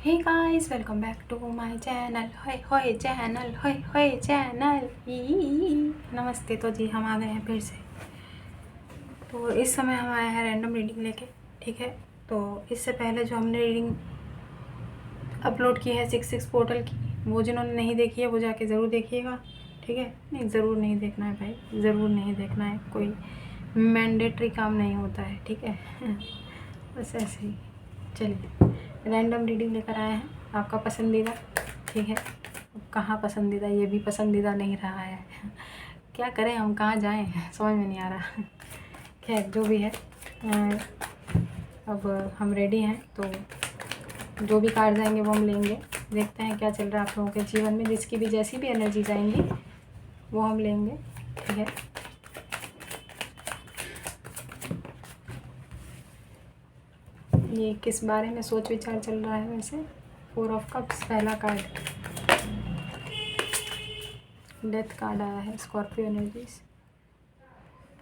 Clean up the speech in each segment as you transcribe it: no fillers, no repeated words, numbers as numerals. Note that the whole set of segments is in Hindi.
Hey guys, welcome back to my channel. होय होय चैनल, होय होय चैनल। नमस्ते। तो जी हम आ गए हैं फिर से। तो इस समय हम आए हैं रैंडम रीडिंग लेके, ठीक है। तो इससे पहले जो हमने रीडिंग अपलोड की है 66 पोर्टल की, वो जिन्होंने नहीं देखी है वो जाके ज़रूर देखिएगा, ठीक है। नहीं, ज़रूर नहीं देखना है भाई, ज़रूर नहीं देखना है, कोई मैंडेटरी काम नहीं होता है, ठीक है। बस ऐसे ही। चलिए, रैंडम रीडिंग लेकर आए हैं आपका पसंदीदा, ठीक है। अब कहाँ पसंदीदा, ये भी पसंदीदा नहीं रहा है। क्या करें, हम कहाँ जाएं, समझ में नहीं आ रहा। खैर जो भी है, अब हम रेडी हैं, तो जो भी कार्ड आएंगे वो हम लेंगे। देखते हैं क्या चल रहा है आप लोगों के जीवन में, जिसकी भी जैसी भी एनर्जीज आएंगी वो हम लेंगे, ठीक है। ये किस बारे में सोच विचार चल रहा है वैसे। 4 ऑफ कप्स पहला कार्ड, डेथ कार्ड आया है, स्कॉर्पियो एनर्जीज।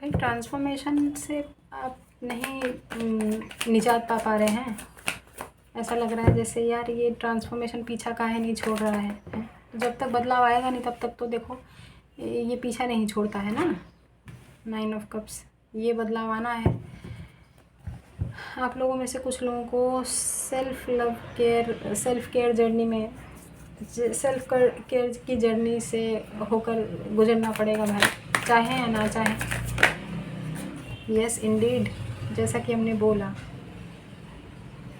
भाई ट्रांसफॉर्मेशन से आप नहीं निजात पा रहे हैं। ऐसा लग रहा है जैसे यार ये ट्रांसफॉर्मेशन पीछा काहे नहीं छोड़ रहा है। जब तक बदलाव आएगा नहीं तब तक तो देखो ये पीछा नहीं छोड़ता है ना। 9 ऑफ कप्स, ये बदलाव आना है। आप लोगों में से कुछ लोगों को सेल्फ केयर जर्नी में, सेल्फ केयर की जर्नी से होकर गुजरना पड़ेगा भाई, चाहे या ना चाहे। यस इंडीड, जैसा कि हमने बोला,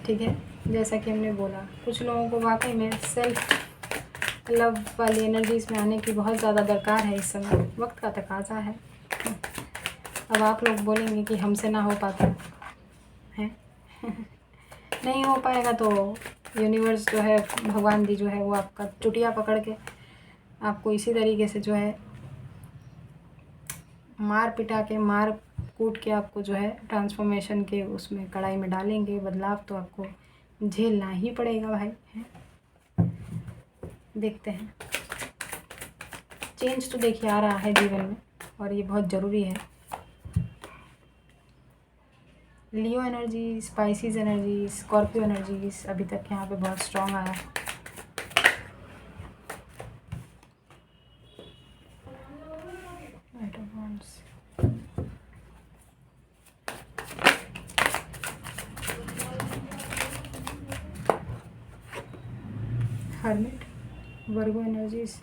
ठीक है, जैसा कि हमने बोला, कुछ लोगों को वाकई में सेल्फ लव वाली एनर्जीज में आने की बहुत ज़्यादा दरकार है। इस समय वक्त का तकाजा है। अब आप लोग बोलेंगे कि हमसे ना हो पाता है। नहीं हो पाएगा तो यूनिवर्स जो है, भगवान जी जो है, वो आपका चुटिया पकड़ के आपको इसी तरीके से जो है मार पिटा के, मार कूट के आपको जो है ट्रांसफॉर्मेशन के उसमें कढ़ाई में डालेंगे। बदलाव तो आपको झेलना ही पड़ेगा भाई, है। देखते हैं, चेंज तो देखिए आ रहा है जीवन में और ये बहुत ज़रूरी है। Leo energy, Pisces energy, Scorpio energies अभी तक यहाँ पे बहुत स्ट्रॉन्ग आया है। हर्मिट, वर्गो एनर्जीज,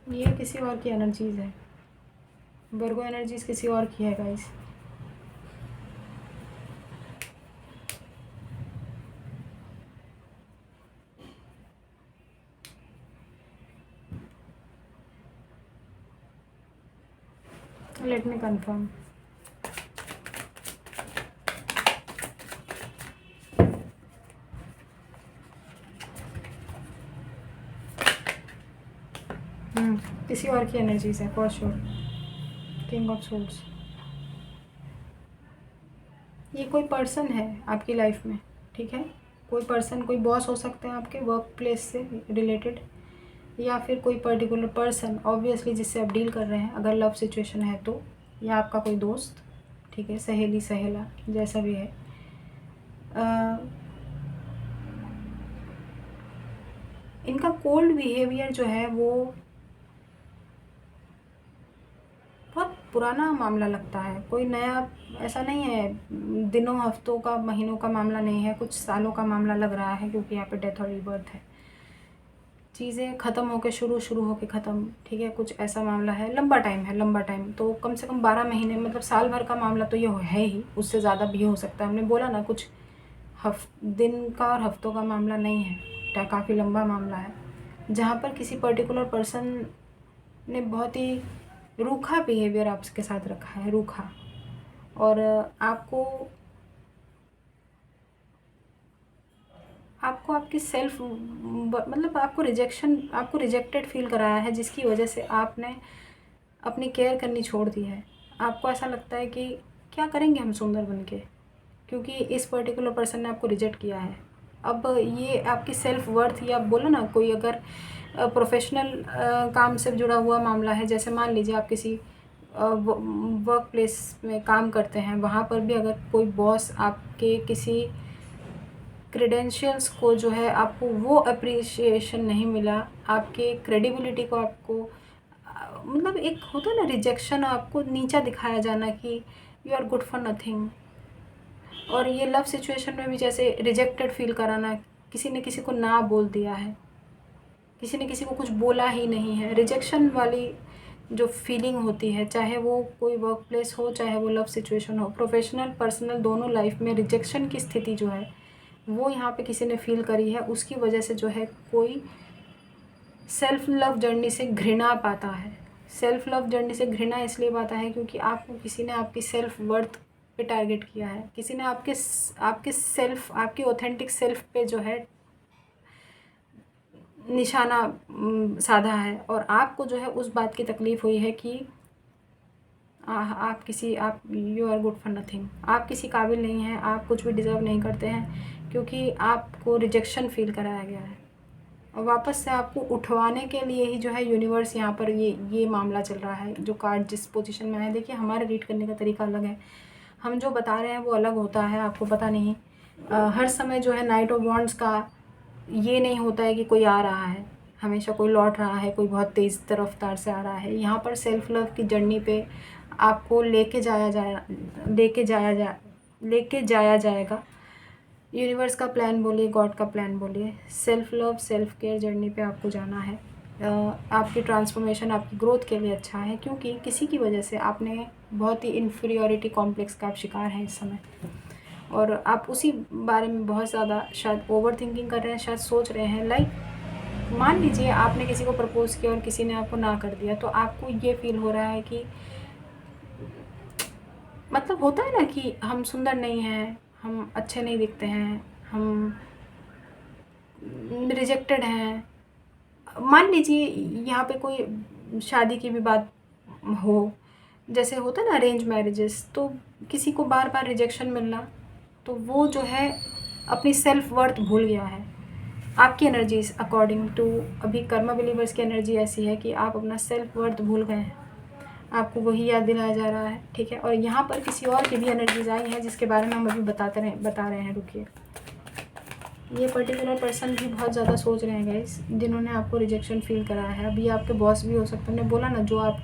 ये किसी और की एनर्जीज है। वर्गो एनर्जीज किसी और की है गाइस। Let me confirm. किसी और की एनर्जीज है for sure. King of souls, ये कोई पर्सन है आपकी लाइफ में, ठीक है। कोई पर्सन, कोई बॉस हो सकते हैं आपके वर्क प्लेस से रिलेटेड, या फिर कोई पर्टिकुलर पर्सन ऑब्वियसली जिससे आप डील कर रहे हैं, अगर लव सिचुएशन है तो, या आपका कोई दोस्त, ठीक है, सहेली सहेला जैसा भी है। इनका कोल्ड बिहेवियर जो है वो बहुत पुराना मामला लगता है, कोई नया ऐसा नहीं है, दिनों हफ्तों का महीनों का मामला नहीं है, कुछ सालों का मामला लग रहा है, क्योंकि यहाँ पे डेथ और रीबर्थ है। चीज़ें ख़त्म होकर शुरू होकर ख़त्म, ठीक है, कुछ ऐसा मामला है। लंबा टाइम है, लंबा टाइम तो कम से कम 12 महीने, मतलब साल भर का मामला तो ये है ही, उससे ज़्यादा भी हो सकता है। हमने बोला ना, कुछ दिन का और हफ्तों का मामला नहीं है, काफ़ी लंबा मामला है, जहाँ पर किसी पर्टिकुलर पर्सन ने बहुत ही रूखा बिहेवियर आपके साथ रखा है, रूखा। और आपको आपकी सेल्फ, मतलब आपको रिजेक्टेड फील कराया है, जिसकी वजह से आपने अपनी केयर करनी छोड़ दी है। आपको ऐसा लगता है कि क्या करेंगे हम सुंदर बन के, क्योंकि इस पर्टिकुलर पर्सन ने आपको रिजेक्ट किया है। अब ये आपकी सेल्फ वर्थ, या बोलो ना, कोई अगर प्रोफेशनल काम से जुड़ा हुआ मामला है, जैसे मान लीजिए आप किसी वर्क प्लेस में काम करते हैं, वहाँ पर भी अगर कोई बॉस आपके किसी क्रेडेंशियल्स को जो है आपको वो अप्रिसिएशन नहीं मिला, आपके क्रेडिबिलिटी को आपको मतलब एक होता है ना रिजेक्शन, आपको नीचा दिखाया जाना कि you are good for nothing. और ये लव सिचुएशन में भी जैसे रिजेक्टेड फील कराना, किसी ने किसी को ना बोल दिया है, किसी ने किसी को कुछ बोला ही नहीं है, रिजेक्शन वाली जो फीलिंग होती है, चाहे वो कोई वर्क प्लेस हो, चाहे वो लव सिचुएशन हो, प्रोफेशनल पर्सनल दोनों लाइफ में रिजेक्शन की स्थिति जो है वो यहाँ पे किसी ने फील करी है। उसकी वजह से जो है कोई सेल्फ लव जर्नी से घृणा पाता है। सेल्फ लव जर्नी से घृणा इसलिए पाता है क्योंकि आपको किसी ने आपकी सेल्फ वर्थ पे टारगेट किया है, किसी ने आपके सेल्फ, आपके ऑथेंटिक सेल्फ पे जो है निशाना साधा है, और आपको जो है उस बात की तकलीफ़ हुई है कि आप you are good for nothing, आप किसी काबिल नहीं हैं, आप कुछ भी डिज़र्व नहीं करते हैं, क्योंकि आपको रिजेक्शन फील कराया गया है। और वापस से आपको उठवाने के लिए ही जो है यूनिवर्स यहाँ पर ये मामला चल रहा है। जो कार्ड जिस पोजीशन में आया, देखिए हमारे रीड करने का तरीका अलग है, हम जो बता रहे हैं वो अलग होता है, आपको पता नहीं। हर समय जो है नाइट ऑफ वॉन्ड्स का ये नहीं होता है कि कोई आ रहा है, हमेशा कोई लौट रहा है, कोई बहुत तेज़ रफ्तार से आ रहा है। यहाँ पर सेल्फ लव की जर्नी पे आपको लेके जाया जाएगा। यूनिवर्स का प्लान बोलिए, गॉड का प्लान बोलिए, self love self care journey पे आपको जाना है। आपकी ट्रांसफॉर्मेशन आपकी ग्रोथ के लिए अच्छा है, क्योंकि किसी की वजह से आपने बहुत ही इन्फीरियॉरिटी कॉम्प्लेक्स का आप शिकार हैं इस समय, और आप उसी बारे में बहुत ज़्यादा शायद ओवर थिंकिंग कर रहे हैं, शायद सोच रहे हैं। लाइक मान लीजिए आपने किसी को प्रपोज़ किया और किसी ने आपको ना कर दिया, तो आपको ये फील हो रहा है कि मतलब होता है ना कि हम सुंदर नहीं हैं, हम अच्छे नहीं दिखते हैं, हम रिजेक्टेड हैं। मान लीजिए यहाँ पे कोई शादी की भी बात हो, जैसे होता है ना अरेंज मैरिजेस, तो किसी को बार बार रिजेक्शन मिलना, तो वो जो है अपनी सेल्फ वर्थ भूल गया है। आपकी एनर्जीज अकॉर्डिंग टू अभी कर्मा बिलीवर्स की एनर्जी ऐसी है कि आप अपना सेल्फ वर्थ भूल गए हैं, आपको वही याद दिलाया जा रहा है, ठीक है। और यहाँ पर किसी और की भी एनर्जीज आई हैं जिसके बारे में हम अभी बता रहे हैं। रुकिए, ये पर्टिकुलर पर्सन भी बहुत ज़्यादा सोच रहे हैं गाइस, जिन्होंने आपको रिजेक्शन फील कराया है। अभी आपके बॉस भी हो सकते हैं, मैंने बोला ना, जो आप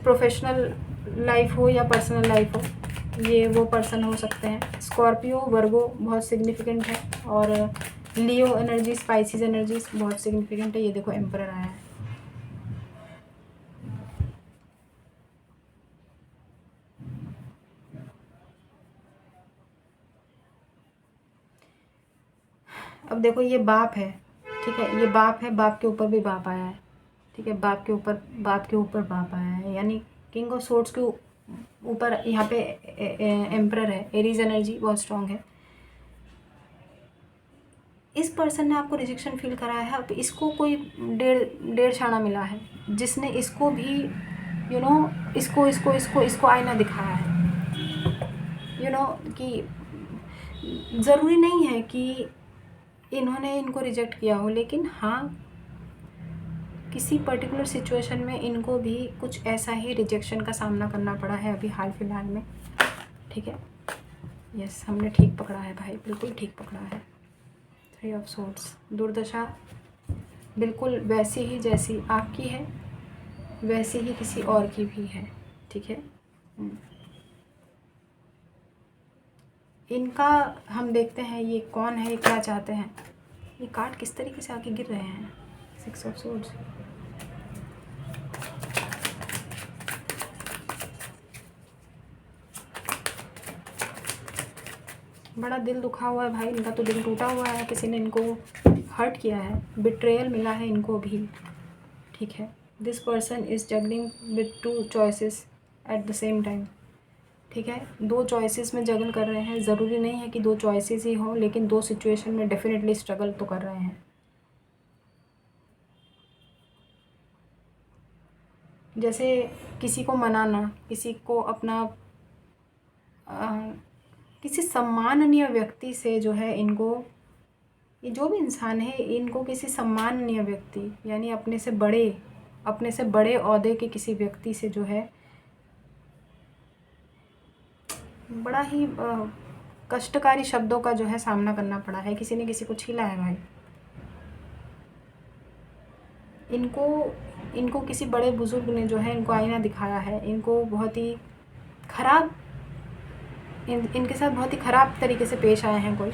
प्रोफेशनल लाइफ हो या पर्सनल लाइफ हो, ये वो पर्सन हो सकते हैं। स्कॉर्पियो, वर्गो बहुत सिग्निफिकेंट है, और लियो एनर्जी, स्पाइसिस एनर्जीज बहुत सिग्निफिकेंट है। ये देखो एम्परर आया है। अब देखो ये बाप है, ठीक है, ये बाप है, बाप के ऊपर भी बाप आया है, ठीक है, बाप के ऊपर बाप आया है, यानी किंग ऑफ सोर्ड्स के ऊपर यहाँ पे एम्परर है। एरीज एनर्जी बहुत स्ट्रांग है। इस पर्सन ने आपको रिजेक्शन फील कराया है। अब इसको कोई डेढ़ छाना मिला है, जिसने इसको भी इसको आईना दिखाया है, कि ज़रूरी नहीं है कि इन्होंने इनको रिजेक्ट किया हो, लेकिन हाँ किसी पर्टिकुलर सिचुएशन में इनको भी कुछ ऐसा ही रिजेक्शन का सामना करना पड़ा है अभी हाल फिलहाल में, ठीक है। यस, हमने ठीक पकड़ा है भाई, बिल्कुल ठीक पकड़ा है। 3 ऑफ सोर्ड्स, दुर्दशा बिल्कुल वैसी ही जैसी आपकी है, वैसे ही किसी और की भी है, ठीक है। इनका हम देखते हैं ये कौन है, क्या चाहते हैं। ये कार्ड किस तरीके से आके गिर रहे हैं। 6 ऑफ सोर्ड्स, बड़ा दिल दुखा हुआ है भाई इनका, तो दिल टूटा हुआ है, किसी ने इनको हर्ट किया है, बिट्रेयल मिला है इनको भी, ठीक है। This person is juggling with 2 choices at the same time, ठीक है। 2 चॉइसेस में जगल कर रहे हैं। ज़रूरी नहीं है कि 2 चॉइसेस ही हों, लेकिन 2 सिचुएशन में डेफिनेटली स्ट्रगल तो कर रहे हैं। जैसे किसी को मनाना, किसी को अपना किसी सम्माननीय व्यक्ति से जो है इनको, ये जो भी इंसान है इनको किसी सम्माननीय व्यक्ति यानी अपने से बड़े ओहदे के किसी व्यक्ति से जो है बड़ा ही कष्टकारी शब्दों का जो है सामना करना पड़ा है। किसी ने किसी को छीला है भाई। इनको किसी बड़े बुजुर्ग ने जो है इनको आईना दिखाया है, इनको बहुत ही खराब इनके साथ बहुत ही ख़राब तरीके से पेश आए हैं कोई,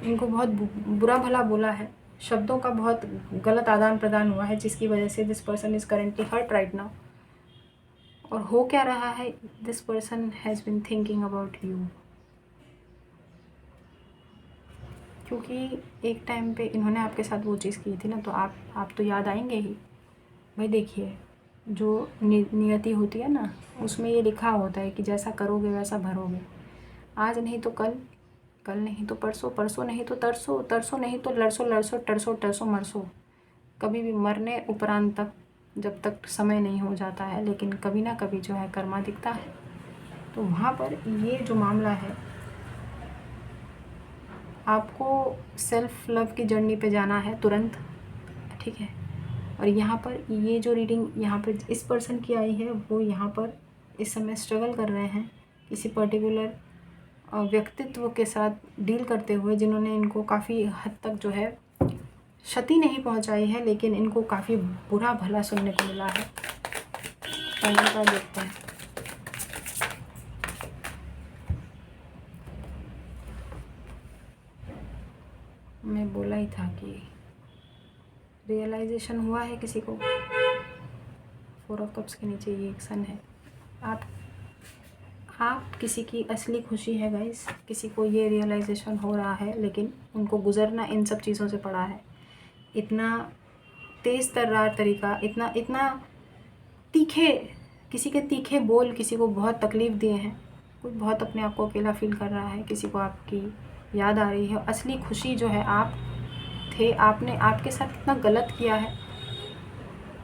इनको बहुत बुरा भला बोला है, शब्दों का बहुत गलत आदान प्रदान हुआ है, जिसकी वजह से this person is currently hurt right now. और हो क्या रहा है, this person has been thinking about you, क्योंकि एक टाइम पे इन्होंने आपके साथ वो चीज़ की थी ना, तो आप तो याद आएंगे ही भाई। देखिए जो नियति होती है ना, उसमें ये लिखा होता है कि जैसा करोगे वैसा भरोगे। आज नहीं तो कल, कल नहीं तो परसों, परसों नहीं तो तरसों, तरसों नहीं तो लरसों, लरसों टरसों, टरसों मरसों। कभी भी मरने उपरांत तक, जब तक समय नहीं हो जाता है, लेकिन कभी ना कभी जो है कर्मा दिखता है। तो वहाँ पर ये जो मामला है, आपको सेल्फ लव की जर्नी पे जाना है तुरंत, ठीक है। और यहाँ पर ये जो रीडिंग यहाँ पर इस पर्सन की आई है, वो यहाँ पर इस समय स्ट्रगल कर रहे हैं किसी पर्टिकुलर व्यक्तित्व के साथ डील करते हुए, जिन्होंने इनको काफ़ी हद तक जो है क्षति नहीं पहुंचाई है, लेकिन इनको काफ़ी बुरा भला सुनने को मिला है। फाइनल का देखते हैं। मैं बोला ही था कि रियलाइजेशन हुआ है किसी को। 4 ऑफ कप्स के नीचे ये एक सन है। आप किसी की असली खुशी है गाइस, किसी को ये रियलाइजेशन हो रहा है, लेकिन उनको गुजरना इन सब चीज़ों से पड़ा है। इतना तेज़ तर्रार तरीका, इतना तीखे, किसी के तीखे बोल किसी को बहुत तकलीफ़ दिए हैं। कोई बहुत अपने आप को अकेला फील कर रहा है, किसी को आपकी याद आ रही है। असली खुशी जो है आप थे, आपने आपके साथ कितना गलत किया है,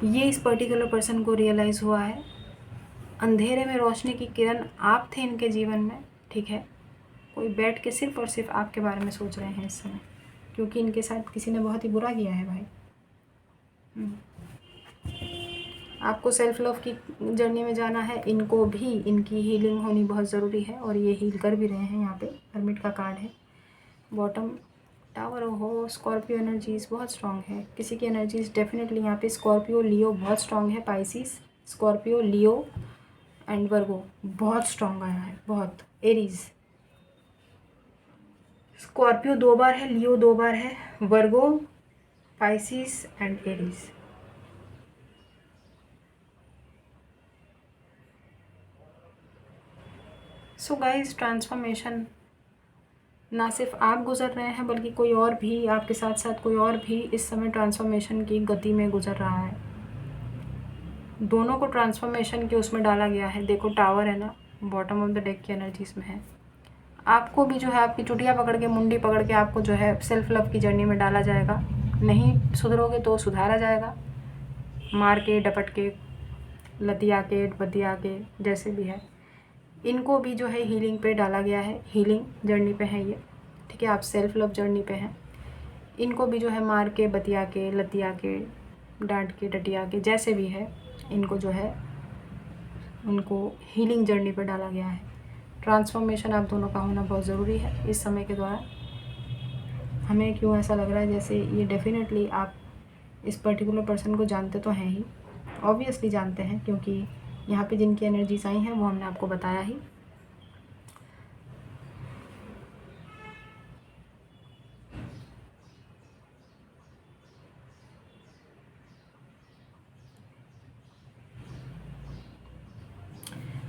ये इस पर्टिकुलर पर्सन को रियलाइज़ हुआ है। अंधेरे में रोशनी की किरण आप थे इनके जीवन में, ठीक है। कोई बैठ के सिर्फ़ और सिर्फ आपके बारे में सोच रहे हैं इस समय, क्योंकि इनके साथ किसी ने बहुत ही बुरा किया है भाई। आपको सेल्फ लव की जर्नी में जाना है, इनको भी इनकी हीलिंग होनी बहुत ज़रूरी है, और ये हील कर भी रहे हैं। यहाँ पे हर्मिट का कार्ड है, बॉटम टावर हो। स्कॉर्पियो एनर्जीज़ बहुत स्ट्रॉन्ग है, किसी की एनर्जीज़ डेफिनेटली यहाँ पे स्कॉर्पियो लियो बहुत स्ट्रॉन्ग है। पाइसिस, स्कॉर्पियो, लियो एंड वर्गो बहुत स्ट्रॉन्ग आया है, बहुत। एरीज़, स्कॉर्पियो 2 बार है, लियो 2 बार है, Virgo, Pisces and Aries. So guys, transformation ना सिर्फ आप गुज़र रहे हैं, बल्कि कोई और भी आपके साथ साथ कोई और भी इस समय ट्रांसफॉर्मेशन की गति में गुज़र रहा है। दोनों को ट्रांसफॉर्मेशन के उसमें डाला गया है। देखो टावर है ना, बॉटम ऑफ द डेक की एनर्जीज में है। आपको भी जो है आपकी चुटिया पकड़ के, मुंडी पकड़ के आपको जो है सेल्फ लव की जर्नी में डाला जाएगा। नहीं सुधरोगे तो सुधारा जाएगा, मार के, डपट के, लतिया के, बतिया के, जैसे भी है। इनको भी जो है हीलिंग पे डाला गया है, हीलिंग जर्नी पे है ये, ठीक है। आप सेल्फ लव जर्नी पे हैं। इनको भी जो है मार के, बतिया के, लतिया के, डांट के, डटिया के, जैसे भी है, इनको जो है उनको हीलिंग जर्नी पे डाला गया है। ट्रांसफॉर्मेशन आप दोनों का होना बहुत ज़रूरी है इस समय के द्वारा। हमें क्यों ऐसा लग रहा है जैसे ये डेफिनेटली आप इस पर्टिकुलर पर्सन को जानते तो हैं ही, ऑब्वियसली जानते हैं, क्योंकि यहाँ पे जिनकी एनर्जीज आई हैं वो हमने आपको बताया ही।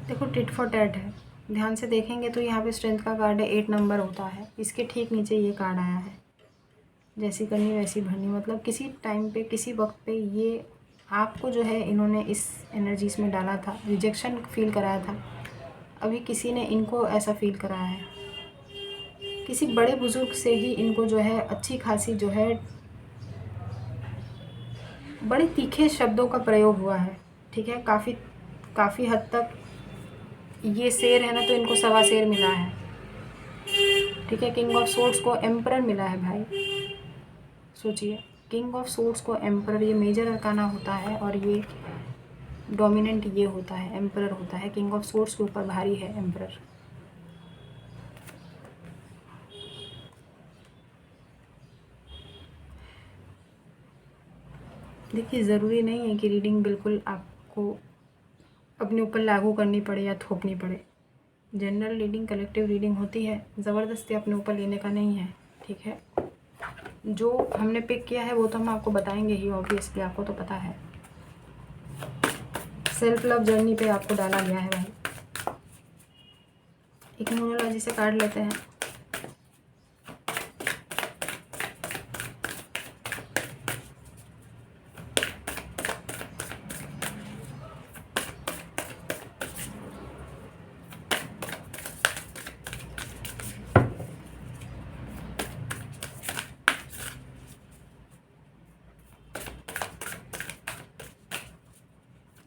देखो टिट फॉर टैट है, ध्यान से देखेंगे तो यहाँ पे स्ट्रेंथ का कार्ड है, 8 नंबर होता है। इसके ठीक नीचे ये कार्ड आया है, जैसी करनी वैसी भरनी। मतलब किसी टाइम पे, किसी वक्त पे ये आपको जो है इन्होंने इस एनर्जीज में डाला था, रिजेक्शन फील कराया था। अभी किसी ने इनको ऐसा फील कराया है, किसी बड़े बुजुर्ग से ही इनको जो है अच्छी खासी जो है बड़े तीखे शब्दों का प्रयोग हुआ है, ठीक है। काफ़ी हद तक ये शेर है ना, तो इनको 1.25 शेर मिला है। ठीक है। किंग ऑफ सोर्ड्स को एम्परर मिला है भाई, सोचिए, किंग ऑफ सोर्ड्स को एम्परर, ये मेजर अरकाना होता है और ये डोमिनेंट ये होता है, एम्परर होता है। किंग ऑफ सोर्ड्स के ऊपर भारी है एम्परर। देखिए, ज़रूरी नहीं है कि रीडिंग बिल्कुल आपको अपने ऊपर लागू करनी पड़े या थोपनी पड़े। जनरल रीडिंग, कलेक्टिव रीडिंग होती है, ज़बरदस्ती अपने ऊपर लेने का नहीं है। ठीक है, जो हमने पिक किया है वो तो हम आपको बताएंगे ही, ऑब्वियसली आपको तो पता है। सेल्फ लव जर्नी पे आपको डाला गया है भाई। एक न्यूमरोलॉजी से कार्ड लेते हैं।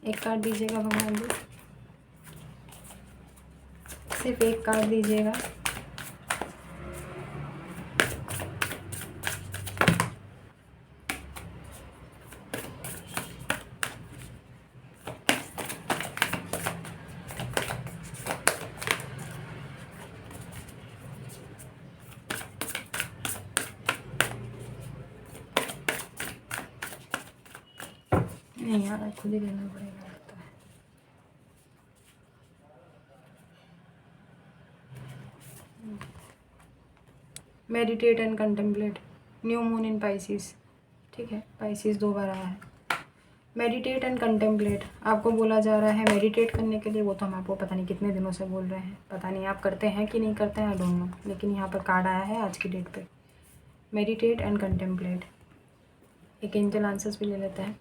एक कार्ड दीजिएगा भगवान जी, सिर्फ एक कार्ड दीजिएगा। नहीं यार, खुद ही लेना पड़ेगा लगता है। Meditate and contemplate, new moon in Pisces. ठीक है, पाइसिस 2 बार आया है। मेडिटेट एंड कंटेम्पलेट, आपको बोला जा रहा है मेडिटेट करने के लिए। वो तो हम आपको पता नहीं कितने दिनों से बोल रहे हैं, पता नहीं आप करते हैं कि नहीं करते हैं, आई डोंट नो, लेकिन यहाँ पर कार्ड आया है आज की डेट पे, मेडिटेट एंड कंटेम्पलेट। एक एंजल आंसर्स भी ले लेते हैं।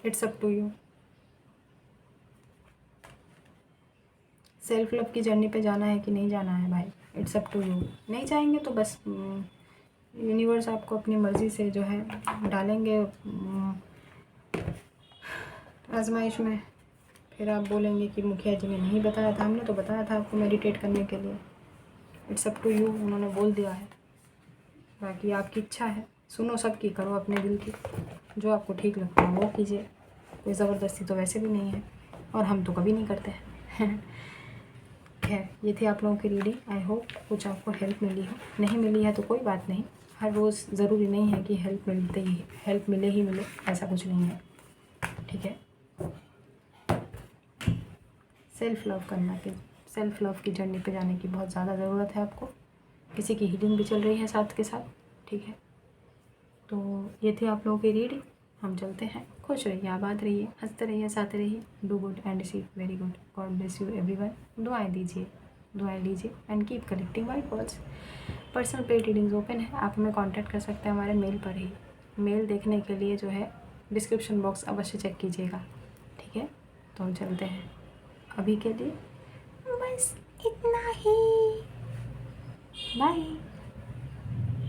It's up to you. Self love की जर्नी पे जाना है कि नहीं जाना है भाई, इट्स अप टू यू। नहीं जाएंगे तो बस यूनिवर्स आपको अपनी मर्ज़ी से जो है डालेंगे आजमाइश में। फिर आप बोलेंगे कि मुखिया जी ने नहीं बताया था, हमने तो बताया था आपको मेडिटेट करने के लिए। इट्स अप टू यू, उन्होंने बोल दिया है, बाकी आपकी इच्छा है। सुनो सबकी, करो अपने दिल की, जो आपको ठीक लगता है वो कीजिए। कोई ज़बरदस्ती तो वैसे भी नहीं है, और हम तो कभी नहीं करते हैं। खैर, ये थी आप लोगों की रीडिंग। आई होप कुछ आपको हेल्प मिली हो। नहीं मिली है तो कोई बात नहीं, हर रोज़ ज़रूरी नहीं है कि हेल्प मिले ही मिले, ऐसा कुछ नहीं है। ठीक है, सेल्फ लव की जर्नी पे जाने की बहुत ज़्यादा ज़रूरत है आपको। किसी की हीलिंग भी चल रही है साथ के साथ। ठीक है, तो ये थी आप लोगों की रीडिंग। हम चलते हैं। खुश रहिए, आबाद रहिए, हंसते रहिए, साथ रहिए। Do good and see very good. God bless you everyone. दुआएं लीजिए and keep collecting white balls. Personal paid readings open है, आप हमें कांटेक्ट कर सकते हैं हमारे मेल पर ही। मेल देखने के लिए जो है डिस्क्रिप्शन बॉक्स अवश्य चेक कीजिएगा। ठीक है, तो हम चलते हैं। अभी के लिए बस इतना ही। बाय।